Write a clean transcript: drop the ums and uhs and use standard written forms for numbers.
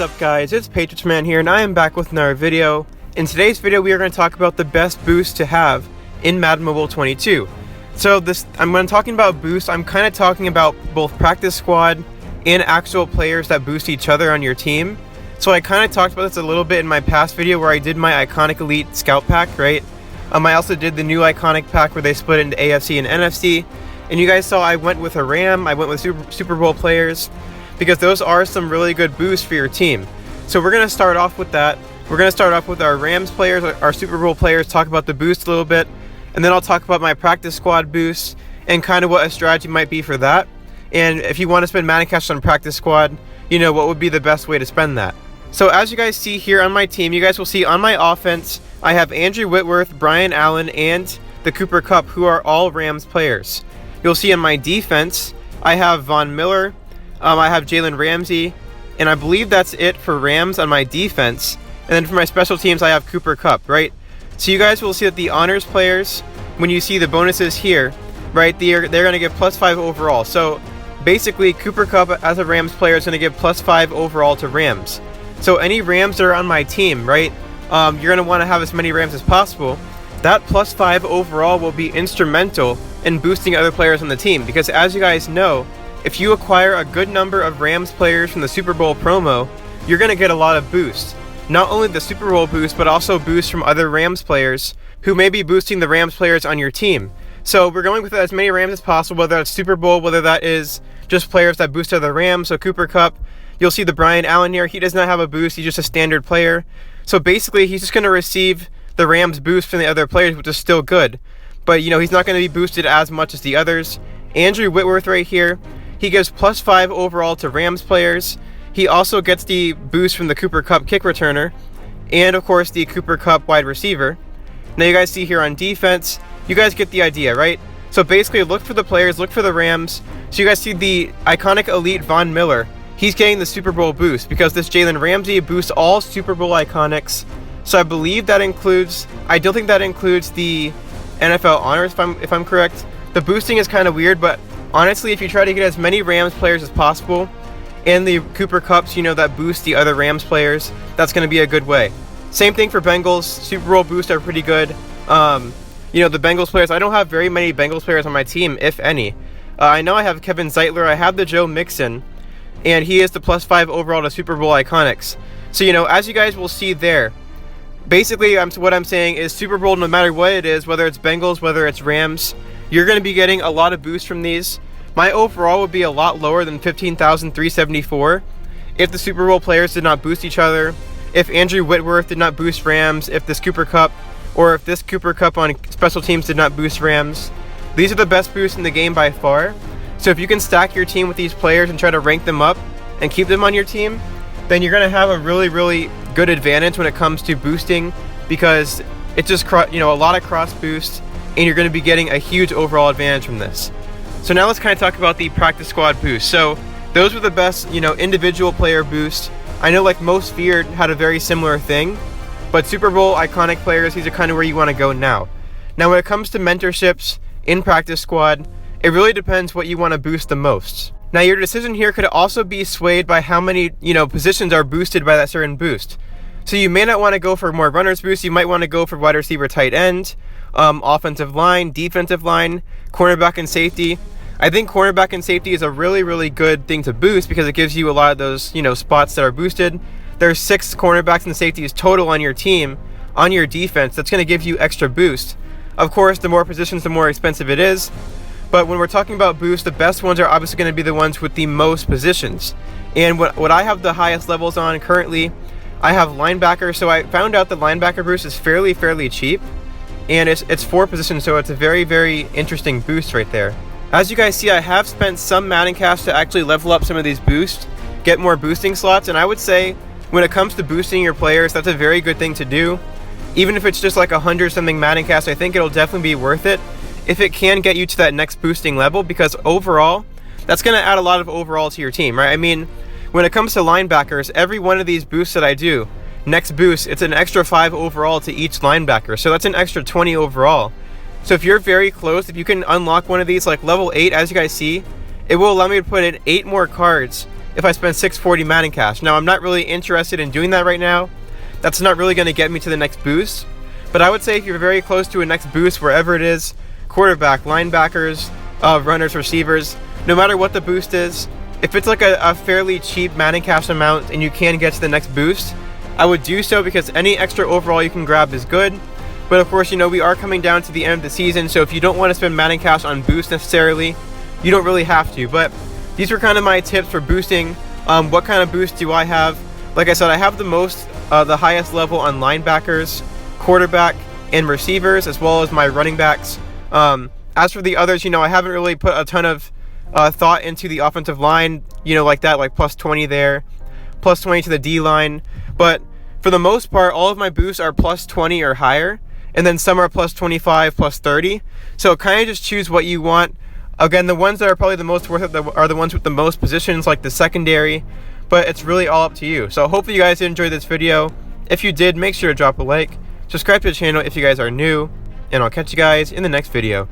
up guys, it's Patriots Man here and I am back with another video. In today's video we are going to talk about the best boost to have in Madden Mobile 22. So when I'm talking about boost, I'm kind of talking about both practice squad and actual players that boost each other on your team. So I kind of talked about this a little bit in my past video where I did my Iconic Elite Scout Pack, right? I also did the new Iconic Pack where they split into AFC and NFC. And you guys saw I went with a Ram, I went with Super Bowl players, because those are some really good boosts for your team. So we're going to start off with that. We're going to start off with our Rams players, our Super Bowl players, talk about the boost a little bit, and then I'll talk about my practice squad boosts and kind of what a strategy might be for that. And if you want to spend Madden Cash on practice squad, you know what would be the best way to spend that. So as you guys see here on my team, you guys will see on my offense, I have Andrew Whitworth, Brian Allen, and the Cooper Kupp, who are all Rams players. You'll see on my defense, I have Von Miller, I have Jalen Ramsey, and I believe that's it for Rams on my defense. And then for my special teams, I have Cooper Kupp, right? So you guys will see that the honors players, when you see the bonuses here, right, they're going to get +5 overall. So basically, Cooper Kupp as a Rams player is going to give +5 overall to Rams. So any Rams that are on my team, right, you're going to want to have as many Rams as possible. That +5 overall will be instrumental in boosting other players on the team, because as you guys know, if you acquire a good number of Rams players from the Super Bowl promo, you're going to get a lot of boosts. Not only the Super Bowl boost, but also boosts from other Rams players who may be boosting the Rams players on your team. So we're going with as many Rams as possible, whether that's Super Bowl, whether that is just players that boost other Rams. So Cooper Kupp, you'll see the Brian Allen here. He does not have a boost. He's just a standard player. So basically, he's just going to receive the Rams boost from the other players, which is still good. But, you know, he's not going to be boosted as much as the others. Andrew Whitworth right here, he gives +5 overall to Rams players. He also gets the boost from the Cooper Kupp kick returner, and of course the Cooper Kupp wide receiver. Now you guys see here on defense, you guys get the idea, right? So basically look for the players, look for the Rams. So you guys see the Iconic Elite Von Miller. He's getting the Super Bowl boost because this Jalen Ramsey boosts all Super Bowl Iconics. So I believe that includes, I don't think that includes the NFL honors if I'm correct. The boosting is kind of weird, but honestly, if you try to get as many Rams players as possible, and the Cooper Kupps, you know, that boost the other Rams players, that's going to be a good way. Same thing for Bengals. Super Bowl boosts are pretty good. You know, the Bengals players, I don't have very many Bengals players on my team, if any. I know I have Kevin Zeitler, I have the Joe Mixon, and he is the +5 overall to Super Bowl Iconics. So, you know, as you guys will see there, basically what I'm saying is Super Bowl, no matter what it is, whether it's Bengals, whether it's Rams, you're going to be getting a lot of boosts from these. My overall would be a lot lower than 15,374 if the Super Bowl players did not boost each other, if Andrew Whitworth did not boost Rams, if this Cooper Kupp, or if this Cooper Kupp on special teams did not boost Rams. These are the best boosts in the game by far. So if you can stack your team with these players and try to rank them up and keep them on your team, then you're going to have a really, really good advantage when it comes to boosting, because it's just, you know, a lot of cross boosts, and you're going to be getting a huge overall advantage from this. So now let's kind of talk about the practice squad boost. So those were the best, you know, individual player boosts. I know like most feared had a very similar thing, but Super Bowl iconic players, these are kind of where you want to go now. Now when it comes to mentorships in practice squad, it really depends what you want to boost the most. Now your decision here could also be swayed by how many, you know, positions are boosted by that certain boost. So you may not want to go for more runners boost, you might want to go for wide receiver, tight end, offensive line, defensive line, cornerback and safety. I think cornerback and safety is a really, really good thing to boost because it gives you a lot of those, you know, spots that are boosted. There's 6 cornerbacks and safeties total on your team, on your defense. That's going to give you extra boost. Of course, the more positions, the more expensive it is. But when we're talking about boost, the best ones are obviously going to be the ones with the most positions. And what I have the highest levels on currently, I have linebacker. So I found out the linebacker boost is fairly cheap. And it's 4 positions, so it's a very, very interesting boost right there. As you guys see, I have spent some Madden cash to actually level up some of these boosts, get more boosting slots, and I would say when it comes to boosting your players, that's a very good thing to do. Even if it's just like 100 something Madden cash, I think it'll definitely be worth it if it can get you to that next boosting level, because overall, that's going to add a lot of overall to your team, right? I mean, when it comes to linebackers, every one of these boosts that I do, next boost, it's an extra 5 overall to each linebacker, so that's an extra 20 overall. So if you're very close, if you can unlock one of these like level 8, as you guys see, it will allow me to put in 8 more cards if I spend 640 Madden cash. Now, I'm not really interested in doing that right now. That's not really going to get me to the next boost. But I would say if you're very close to a next boost, wherever it is, quarterback, linebackers, runners, receivers, no matter what the boost is, if it's like a fairly cheap Madden cash amount and you can get to the next boost, I would do so, because any extra overall you can grab is good. But of course, we are coming down to the end of the season, so if you don't want to spend Madden cash on boost necessarily, you don't really have to. But these were kind of my tips for boosting. What kind of boost do I have? Like I said, I have the highest level on linebackers, quarterback, and receivers, as well as my running backs. As for the others, I haven't really put a ton of thought into the offensive line, like that, like plus 20 there, plus 20 to the D line. But for the most part, all of my boosts are plus 20 or higher, and then some are plus 25, plus 30. So kind of just choose what you want. Again, the ones that are probably the most worth it are the ones with the most positions, like the secondary, but it's really all up to you. So hopefully you guys did enjoy this video. If you did, make sure to drop a like, subscribe to the channel if you guys are new, and I'll catch you guys in the next video.